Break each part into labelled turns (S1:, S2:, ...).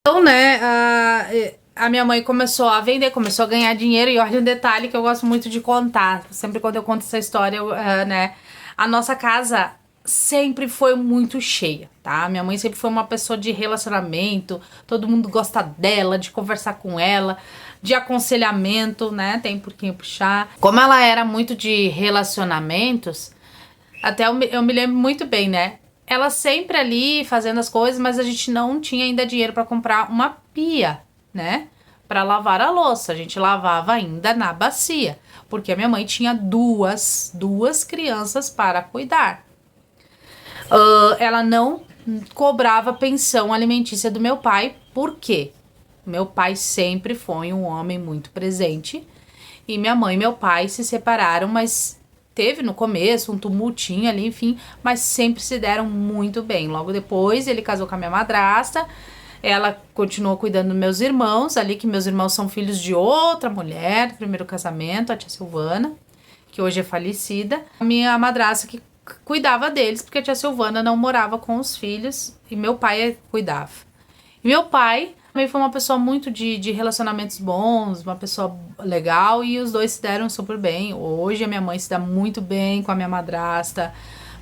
S1: Então, né, a minha mãe começou a vender, começou a ganhar dinheiro. E olha um detalhe que eu gosto muito de contar. Sempre quando eu conto essa história, né, a nossa casa sempre foi muito cheia, tá? Minha mãe sempre foi uma pessoa de relacionamento, todo mundo gosta dela, de conversar com ela, de aconselhamento, né? Tem por quem puxar. Como ela era muito de relacionamentos, até eu me lembro muito bem, né? Ela sempre ali fazendo as coisas, mas a gente não tinha ainda dinheiro para comprar uma pia, né? Para lavar a louça. A gente lavava ainda na bacia, porque a minha mãe tinha duas crianças para cuidar. Ela não cobrava pensão alimentícia do meu pai, por quê? Meu pai sempre foi um homem muito presente e minha mãe e meu pai se separaram, mas teve no começo um tumultinho ali, enfim, mas sempre se deram muito bem. Logo depois ele casou com a minha madrasta, ela continuou cuidando dos meus irmãos ali, que meus irmãos são filhos de outra mulher, do primeiro casamento, a tia Silvana, que hoje é falecida. A minha madrasta que cuidava deles, porque a tia Silvana não morava com os filhos e meu pai cuidava. E meu pai também foi uma pessoa muito de relacionamentos bons, uma pessoa legal, e os dois se deram super bem. Hoje a minha mãe se dá muito bem com a minha madrasta,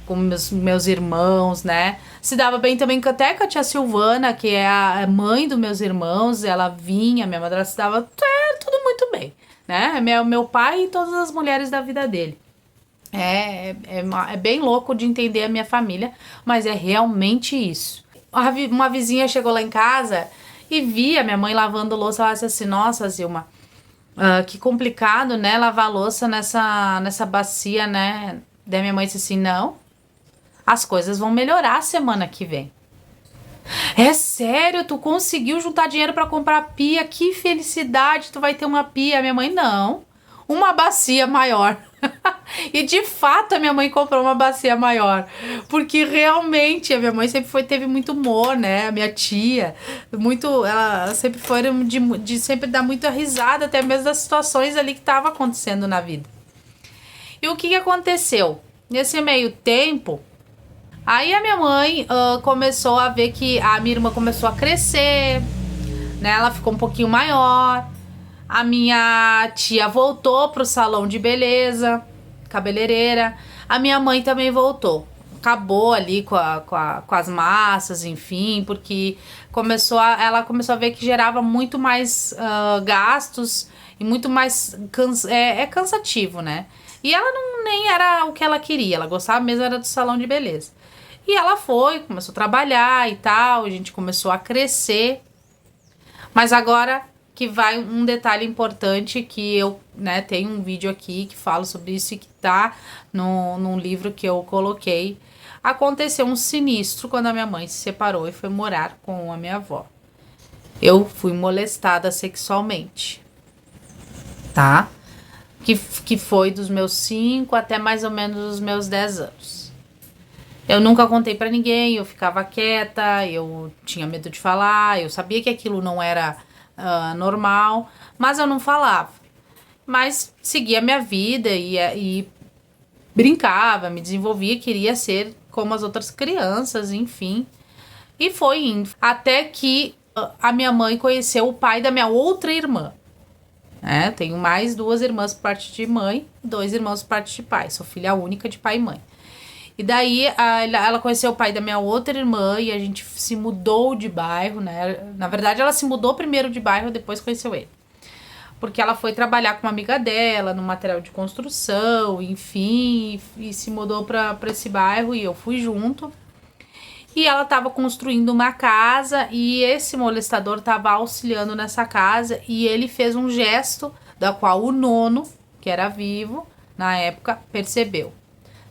S1: com meus irmãos, né? Se dava bem também até com a tia Silvana, que é a mãe dos meus irmãos. Ela vinha, minha madrasta se dava tudo muito bem, né? Meu pai e todas as mulheres da vida dele. É bem louco de entender a minha família, mas é realmente isso. Uma vizinha chegou lá em casa e via minha mãe lavando louça. Ela disse assim: nossa, Zilma, que complicado, né? Lavar louça nessa bacia, né? Daí minha mãe disse assim: não, as coisas vão melhorar semana que vem. É sério? Tu conseguiu juntar dinheiro pra comprar pia? Que felicidade, tu vai ter uma pia. Minha mãe: não, uma bacia maior. E de fato a minha mãe comprou uma bacia maior, porque realmente a minha mãe sempre teve muito humor, né? A minha tia, ela sempre foi de sempre dar muita risada, até mesmo das situações ali que estavam acontecendo na vida. E o que aconteceu? Nesse meio tempo, aí a minha mãe começou a ver que a minha irmã começou a crescer, né? Ela ficou um pouquinho maior. A minha tia voltou pro salão de beleza, cabeleireira. A minha mãe também voltou. Acabou ali com as massas, enfim, porque ela começou a ver que gerava muito mais gastos e muito mais cansativo, né? E ela nem era o que ela queria, ela gostava mesmo era do salão de beleza. E ela começou a trabalhar e tal, a gente começou a crescer. Mas agora que vai um detalhe importante que eu, né, tenho um vídeo aqui que falo sobre isso e que tá num livro que eu coloquei. Aconteceu um sinistro quando a minha mãe se separou e foi morar com a minha avó. Eu fui molestada sexualmente, tá? Que foi dos meus 5 até mais ou menos os meus 10 anos. Eu nunca contei pra ninguém, eu ficava quieta, eu tinha medo de falar, eu sabia que aquilo não era normal, mas eu não falava. Mas seguia a minha vida e brincava, me desenvolvia, queria ser como as outras crianças, enfim. E foi indo. Até que a minha mãe conheceu o pai da minha outra irmã. Tenho mais 2 irmãs por parte de mãe, 2 irmãos por parte de pai. Sou filha única de pai e mãe. E daí ela conheceu o pai da minha outra irmã e a gente se mudou de bairro, né? Na verdade, ela se mudou primeiro de bairro, depois conheceu ele. Porque ela foi trabalhar com uma amiga dela, no material de construção, enfim, e se mudou pra esse bairro e eu fui junto. E ela tava construindo uma casa e esse molestador tava auxiliando nessa casa e ele fez um gesto da qual o nono, que era vivo, na época, percebeu.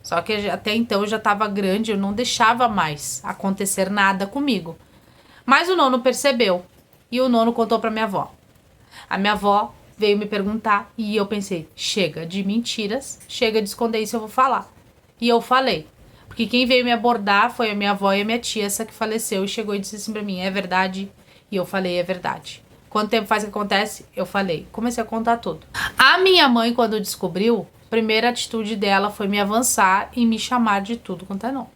S1: Só que até então eu já estava grande, eu não deixava mais acontecer nada comigo. Mas o nono percebeu e o nono contou para minha avó. A minha avó veio me perguntar e eu pensei: chega de mentiras, chega de esconder isso, eu vou falar. E eu falei, porque quem veio me abordar foi a minha avó e a minha tia, essa que faleceu, e chegou e disse assim pra mim: é verdade? E eu falei: é verdade. Quanto tempo faz que acontece? Eu falei. Comecei a contar tudo. A minha mãe, quando descobriu, a primeira atitude dela foi me avançar e me chamar de tudo quanto é nome.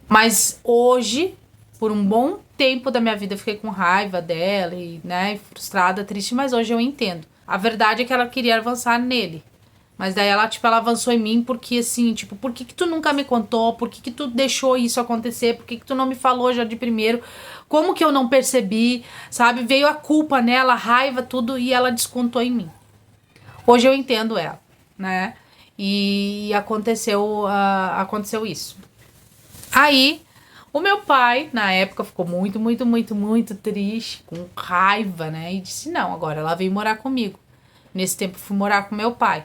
S1: Mas hoje, por um bom tempo da minha vida eu fiquei com raiva dela e, né, frustrada, triste, mas hoje eu entendo. A verdade é que ela queria avançar nele. Mas daí ela, tipo, ela avançou em mim porque, assim, tipo, por que tu nunca me contou? Por que tu deixou isso acontecer? Por que tu não me falou já de primeiro? Como que eu não percebi? Sabe? Veio a culpa nela, a raiva, tudo, e ela descontou em mim. Hoje eu entendo ela, né? E aconteceu isso. Aí, o meu pai, na época, ficou muito, muito, muito, muito triste, com raiva, né? E disse, não, agora ela veio morar comigo. Nesse tempo, fui morar com meu pai.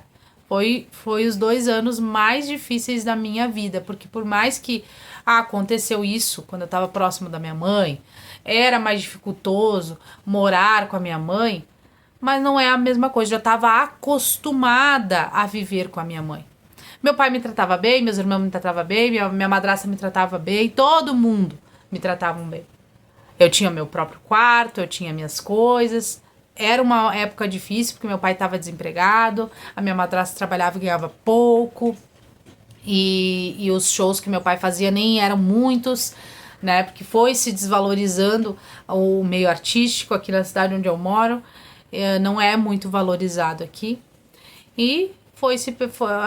S1: Foi os 2 anos mais difíceis da minha vida, porque por mais que aconteceu isso quando eu estava próximo da minha mãe, era mais dificultoso morar com a minha mãe, mas não é a mesma coisa. Eu já estava acostumada a viver com a minha mãe. Meu pai me tratava bem, meus irmãos me tratavam bem, minha madrasta me tratava bem, todo mundo me tratava bem. Eu tinha meu próprio quarto, eu tinha minhas coisas. Era uma época difícil, porque meu pai estava desempregado, a minha madrasta trabalhava e ganhava pouco, e os shows que meu pai fazia nem eram muitos, né? Porque foi se desvalorizando o meio artístico aqui na cidade onde eu moro, não é muito valorizado aqui. E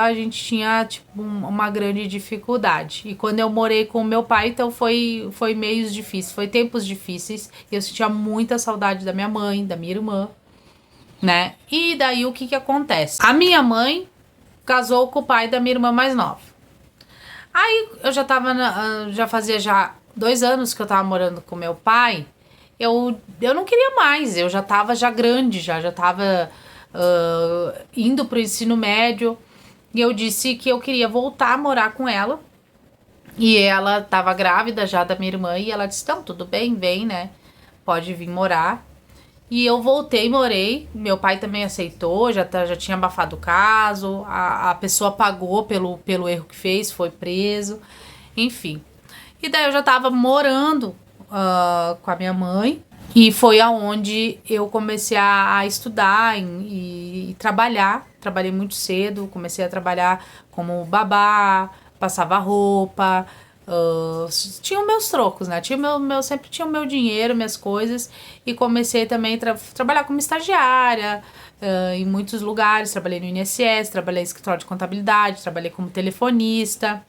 S1: a gente tinha tipo uma grande dificuldade. E quando eu morei com o meu pai, então foi meios difíceis, foi tempos difíceis. E eu sentia muita saudade da minha mãe, da minha irmã, né? E daí o que acontece? A minha mãe casou com o pai da minha irmã mais nova. Aí eu já fazia 2 anos que eu tava morando com meu pai. Eu não queria mais, eu já tava grande, já tava indo pro ensino médio, e eu disse que eu queria voltar a morar com ela, e ela tava grávida já da minha irmã, e ela disse, então, tudo bem, vem, né, pode vir morar. E eu voltei, morei, meu pai também aceitou, já tinha abafado o caso, a pessoa pagou pelo erro que fez, foi preso, enfim. E daí eu já tava morando com a minha mãe, e foi aonde eu comecei a estudar e trabalhar. Trabalhei muito cedo, comecei a trabalhar como babá, passava roupa, tinha os meus trocos, né? Sempre tinha o meu dinheiro, minhas coisas. E comecei também a trabalhar como estagiária em muitos lugares. Trabalhei no INSS, trabalhei em escritório de contabilidade, trabalhei como telefonista.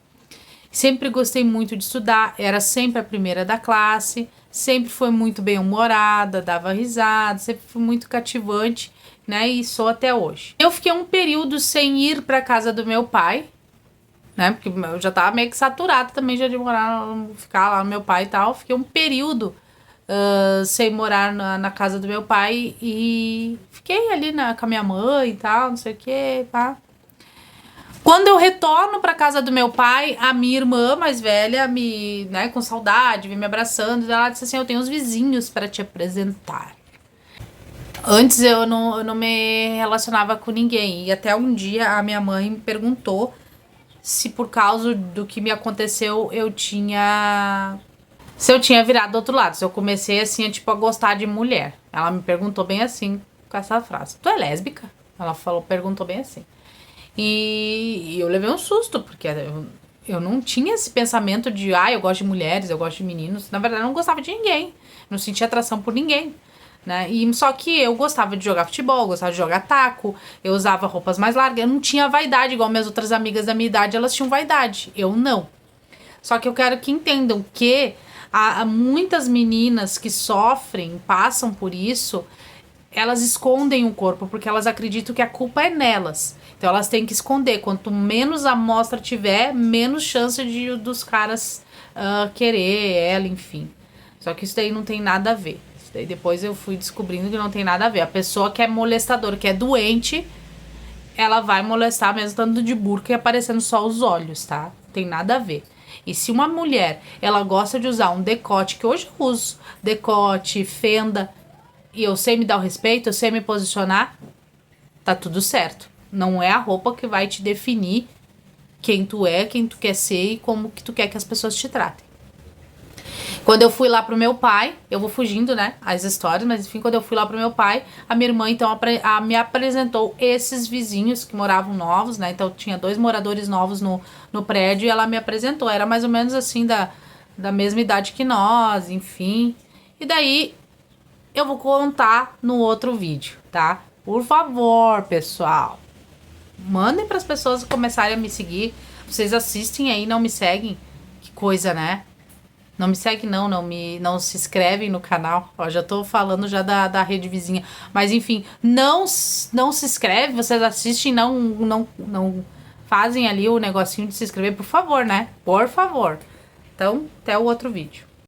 S1: Sempre gostei muito de estudar, era sempre a primeira da classe, sempre foi muito bem-humorada, dava risada, sempre foi muito cativante, né? E sou até hoje. Eu fiquei um período sem ir para casa do meu pai, né? Porque eu já tava meio que saturada também já de ficar lá no meu pai e tal. Fiquei um período sem morar na casa do meu pai e fiquei ali com a minha mãe e tal, não sei o que, pá. Quando eu retorno pra casa do meu pai, a minha irmã mais velha né, com saudade, vem me abraçando, ela disse assim, eu tenho uns vizinhos para te apresentar. Antes eu não me relacionava com ninguém, e até um dia a minha mãe me perguntou se por causa do que me aconteceu se eu tinha virado do outro lado, se eu comecei assim, a gostar de mulher. Ela me perguntou bem assim, com essa frase, tu é lésbica? Ela perguntou bem assim. E eu levei um susto, porque eu não tinha esse pensamento de, eu gosto de mulheres, eu gosto de meninos. Na verdade, eu não gostava de ninguém. Não sentia atração por ninguém, né? Só que eu gostava de jogar futebol, gostava de jogar taco, eu usava roupas mais largas. Eu não tinha vaidade, igual minhas outras amigas da minha idade, elas tinham vaidade. Eu não. Só que eu quero que entendam que há muitas meninas que sofrem, passam por isso, elas escondem o corpo, porque elas acreditam que a culpa é nelas. Então elas têm que esconder. Quanto menos amostra tiver, menos chance dos caras querer ela, enfim. Só que isso daí não tem nada a ver. Isso daí depois eu fui descobrindo que não tem nada a ver. A pessoa que é molestadora, que é doente, ela vai molestar mesmo estando de burca e aparecendo só os olhos, tá? Não tem nada a ver. E se uma mulher, ela gosta de usar um decote, que hoje eu uso decote, fenda, e eu sei me dar o respeito, eu sei me posicionar, tá tudo certo. Não é a roupa que vai te definir quem tu é, quem tu quer ser e como que tu quer que as pessoas te tratem. Quando eu fui lá pro meu pai, eu vou fugindo, né, as histórias, mas enfim, quando eu fui lá pro meu pai, a minha irmã, então, me apresentou esses vizinhos que moravam novos, né, então tinha 2 moradores novos no prédio e ela me apresentou, era mais ou menos assim, da mesma idade que nós, enfim, E daí eu vou contar no outro vídeo, tá? Por favor, pessoal, mandem para as pessoas começarem a me seguir. Vocês assistem aí, não me seguem? Que coisa, né? Não me segue não se inscrevem no canal. Ó, já tô falando já da rede vizinha. Mas enfim, não se inscreve, vocês assistem, não fazem ali o negocinho de se inscrever, por favor, né? Por favor. Então, até o outro vídeo.